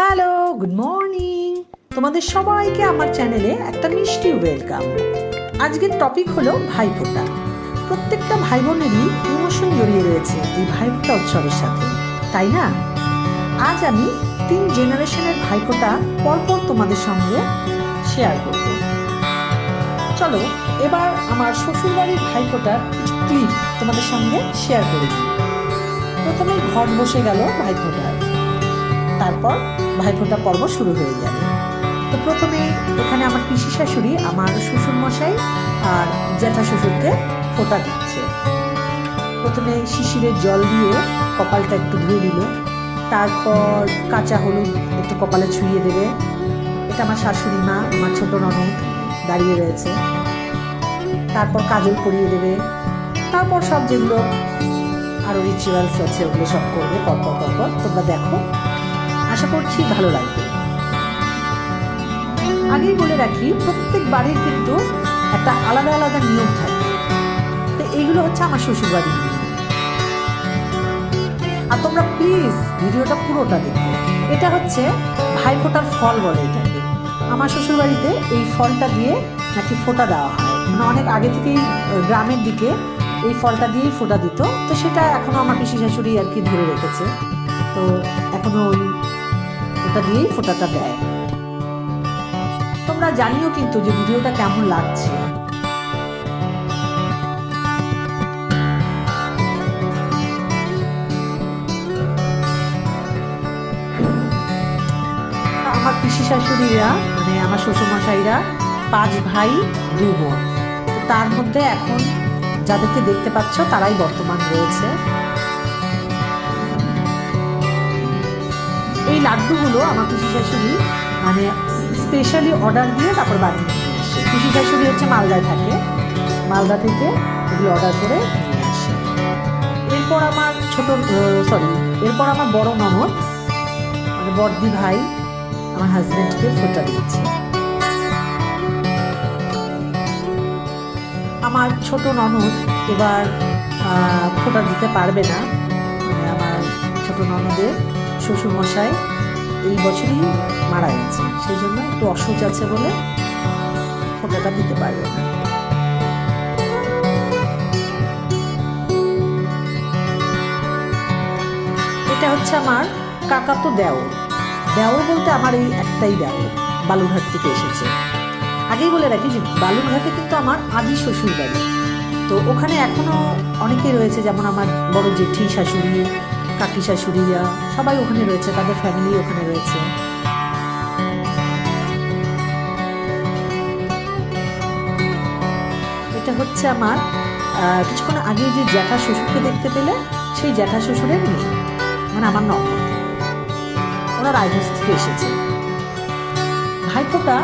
Hello, good morning. তোমাদের সবাইকে আমার চ্যানেলে একটা মিষ্টি ওয়েলকাম। আজকের টপিক হলো ভাইফোঁটা। প্রত্যেকটা ভাই বোনেরই ইমোশন জড়িয়ে রয়েছে এই ভাইফোঁটা উৎসবের সাথে, তাই না? আজ আমি 3 জেনারেশনের ভাইফোঁটা পরপর তোমাদের সঙ্গে শেয়ার করব। চলো এবার আমার শ্বশুরবাড়ির ভাইফোঁটার কিছু ক্লিপ তোমাদের সঙ্গে শেয়ার করে দিই। প্রথমে ঘট বসে গেল ভাইফোঁটার, তারপর ভাইফোঁটা পর্ব শুরু হয়ে যাবে। তো প্রথমে এখানে আমার পিসি শাশুড়ি আমার শ্বশুর মশাই আর জ্যাঠা শ্বশুরকে ফোঁটা দিচ্ছে। প্রথমে শিশিরের জল দিয়ে কপালটা একটু ধুয়ে দিল, তারপর কাঁচা হলুদ একটু কপালে ছুঁয়ে দেবে। এটা আমার শাশুড়ি মা, আমার ছোট ননদ দাঁড়িয়ে রয়েছে। তারপর কাজল পরিয়ে দেবে, তারপর সব যেগুলো আরও রিচুয়ালস আছে ওগুলো সব করবে পরপর। তোমরা দেখো, আশা করছি ভালো লাগবে। আগেই বলে রাখি, প্রত্যেক বাড়ির কিন্তু একটা আলাদা আলাদা নিয়ম থাকে। তো এইগুলো হচ্ছে আমার শ্বশুর বাড়ির নিয়ম। আর তোমরা প্লিজ ভিডিওটা পুরোটা দেখো। এটা হচ্ছে ভাইফোঁটার ফল বলে এটাকে। আমার শ্বশুর বাড়িতে এই ফলটা দিয়ে নাকি ফোঁটা দেওয়া হয়, মানে অনেক আগে থেকেই গ্রামের দিকে এই ফলটা দিয়েই ফোঁটা দিত। তো সেটা এখনো আমার পিসি শাশুড়ি আর কি ধরে রেখেছে। তো এখনো ওটা দিয়েই ফোঁটাটা দেয়। তোমরা জানিও কিন্তু যে ভিডিওটা কেমন লাগছে। আমার পিসি শাশুড়িরা মানে আমার শ্বশুরমশাইরা 5 ভাই 2 বোন। তার মধ্যে এখন যাদেরকে দেখতে পাচ্ছ তারাই বর্তমান রয়েছে। এই লাড্ডুগুলো আমার পিসি শাশুড়ি মানে স্পেশালি অর্ডার দিয়ে তারপর বানিয়ে নিয়ে আসে। পিসি শাশুড়ি হচ্ছে মালদায় থাকে, মালদা থেকে এগুলো অর্ডার করে নিয়ে আসে। এরপর আমার বড় ননদ মানে বড়দি ভাই আমার হাজব্যান্ডকে ফোঁটা দিচ্ছে। আমার ছোট ননদ এবার ফোঁটা দিতে পারবে না। আমার ছোট ননদের শ্বশুরমশাই এই বছরই মারা গেছে, সেই জন্য একটু অসুখ আছে বলে ফোঁটাটা দিতে পারবে না। এটা হচ্ছে আমার কাকাতো দেওর বলতে আমার এই একটাই দেওর, বালুরঘাট থেকে এসেছে। আগেই বলে রাখি যে বালুরঘাটে কিন্তু আমার আদি শ্বশুর বাড়ি। তো ওখানে এখনো অনেকেই রয়েছে, যেমন আমার বড় জেঠি শাশুড়ি, কাকি শাশুড়িরা সবাই ওখানে রয়েছে, তাদের ফ্যামিলি ওখানে রয়েছে। এটা হচ্ছে আমার কিছুক্ষণ আগে যে জ্যাঠা শ্বশুরকে দেখতে পেলে সেই জ্যাঠা শ্বশুরের মেয়ে, মানে আমার ননদ। ওরা রায়গঞ্জ থেকে এসেছে। ভাইফোঁটা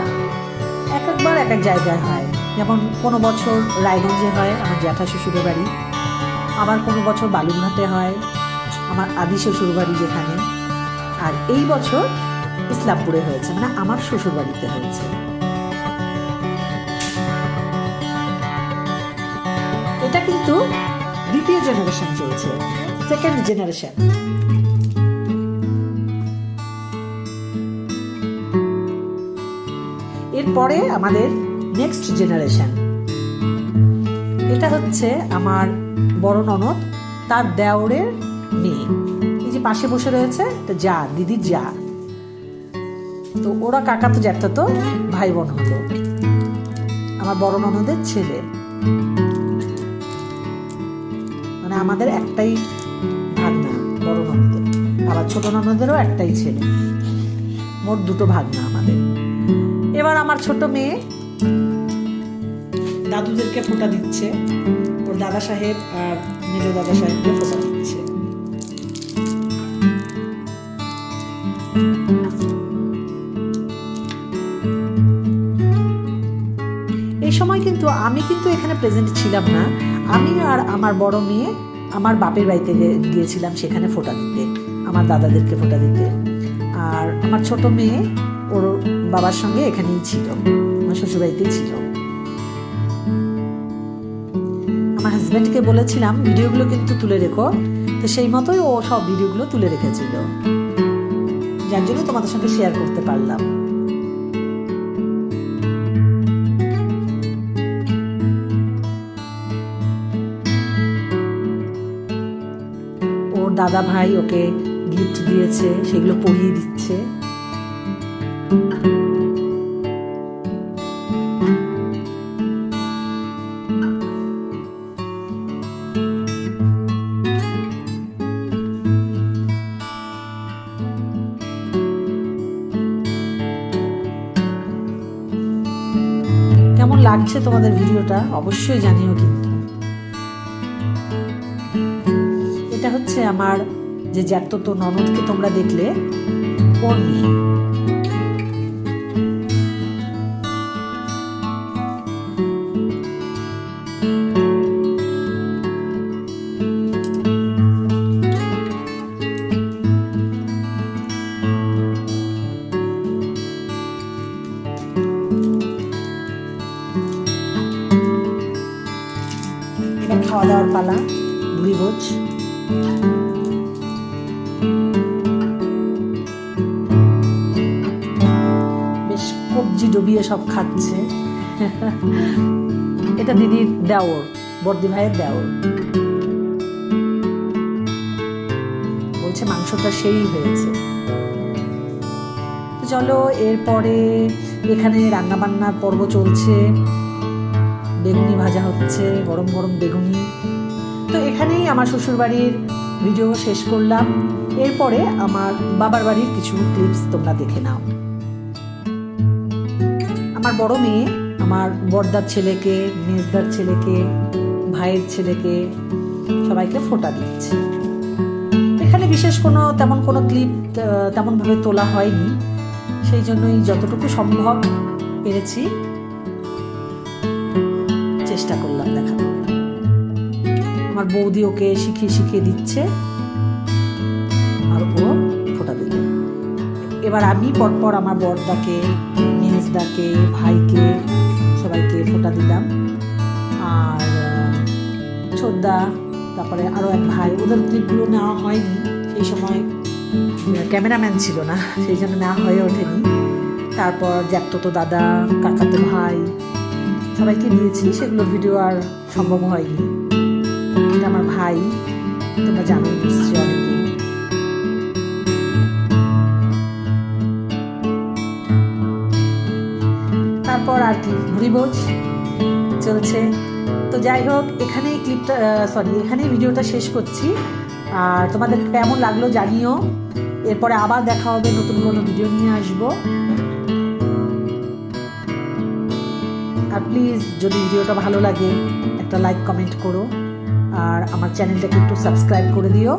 একবার এক এক জায়গায় হয়, যেমন কোনো বছর রায়গঞ্জে হয় আমার জ্যাঠা শ্বশুরের বাড়ি, আবার কোনো বছর বালুরঘাটে হয় আমার আদি শ্বশুর বাড়ি যেখানে, আর এই বছর ইসলামপুরে হয়েছে, মানে আমার শ্বশুর বাড়িতে হয়েছে। এটা কিন্তু দ্বিতীয় জেনারেশন চলছে, সেকেন্ড জেনারেশন। এরপরে আমাদের নেক্সট জেনারেশন। এটা হচ্ছে আমার বড় ননদ, তার দেওরের মেয়ে। এই যে পাশে বসে রয়েছে এটা যা, দিদির যা। তো ওরা কাকাতো জ্যাঠাতো ভাই বোন হলো, আমার বড় ননদের ছেলে। মানে আমাদের একটাই ভাগনা বড় ননদের, আবার ছোট ননদেরও একটাই ছেলে, মোট 2 ভাগনা আমাদের। এবার আমার ছোট মেয়ে দাদুদেরকে ফোঁটা দিচ্ছে, ওর দাদা সাহেব আর মেজ দাদা সাহেবকে ফোঁটা দিচ্ছে। এই সময় কিন্তু আমি এখানে প্রেজেন্ট ছিলাম না। আমি আর আমার বড় মেয়ে আমার বাপের বাড়িতে গিয়েছিলাম সেখানে ফোঁটা দিতে, আমার দাদাদেরকে ফোঁটা দিতে। আর আমার ছোট মেয়ে ওর বাবার সঙ্গে এখানেই ছিল, আমার শ্বশুরবাড়িতেই ছিল। আমার হাজব্যান্ডকে বলেছিলাম ভিডিওগুলো কিন্তু তুলে রেখো, তো সেই মতোই ও সব ভিডিওগুলো তুলে রেখেছিল। যার জন্য তোমাদের সঙ্গে শেয়ার করতে পারলাম। ওর দাদা ভাই ওকে গিফট দিয়েছে, সেগুলো পরিয়ে দিচ্ছে। কেমন লাগছে তোমাদের ভিডিওটা অবশ্যই জানিও। কিন্তু এটা হচ্ছে আমার যে জ্যাঠতো ননদকে তোমরা দেখলে, ওর মেয়ে। এবার খাওয়া দাওয়ার পালা, ভুরিভোজ। বেশ কবজি ডুবিয়ে সব খাচ্ছে। এটা দিদির দেওর, বর্দি ভাইয়ের দেওর। বলছে মাংসটা সেই হয়েছে। তো চলো, এরপরে এখানে রান্নাবান্নার পর্ব চলছে। বেগুনি ভাজা হচ্ছে, গরম গরম বেগুনি। তো এখানেই আমার শ্বশুরবাড়ির ভিডিও শেষ করলাম। এরপরে আমার বাবার বাড়ির কিছু ক্লিপস তোমরা দেখে নাও। আমার বড় মেয়ে আমার বড়দার ছেলেকে, মেজদার ছেলেকে, ভাইয়ের ছেলেকে সবাইকে ফোঁটা দিচ্ছে। এখানে বিশেষ তেমন কোনো ক্লিপ তেমনভাবে তোলা হয়নি, সেই জন্যই যতটুকু সম্ভব পেরেছি চেষ্টা করলাম দেখানোর। আমার বৌদি ওকে শিখিয়ে শিখিয়ে দিচ্ছে, আর ও ফোঁটা দিল। এবার আমি পরপর আমার বড়দাকে, মেজদাকে, ভাইকে সবাইকে ফোঁটা দিলাম। আর ছোটদা, তারপরে আরও এক ভাই, ওদের ক্লিপগুলো নেওয়া হয়নি, সেই সময় ক্যামেরাম্যান ছিল না, সেই জন্য নেওয়া হয়ে ওঠেনি। তারপর জ্যাঠতো দাদা, কাকাতো ভাই সবাইকে দিয়েছি, সেগুলোর ভিডিও আর সম্ভব হয়নি। এটা আমার ভাই, তোমরা জানোই নিশ্চয়ই অনেকেই। তারপর আর কি ভুরিভোজ চলছে। তো যাই হোক, এখানেই এখানেই ভিডিওটা শেষ করছি। আর তোমাদের কেমন লাগলো জানিও। এরপরে আবার দেখা হবে, নতুন কোনো ভিডিও নিয়ে আসবো। আর প্লিজ যদি ভিডিওটা ভালো লাগে একটা লাইক কমেন্ট করো, আর আমার চ্যানেলটাকে একটু সাবস্ক্রাইব করে দিও।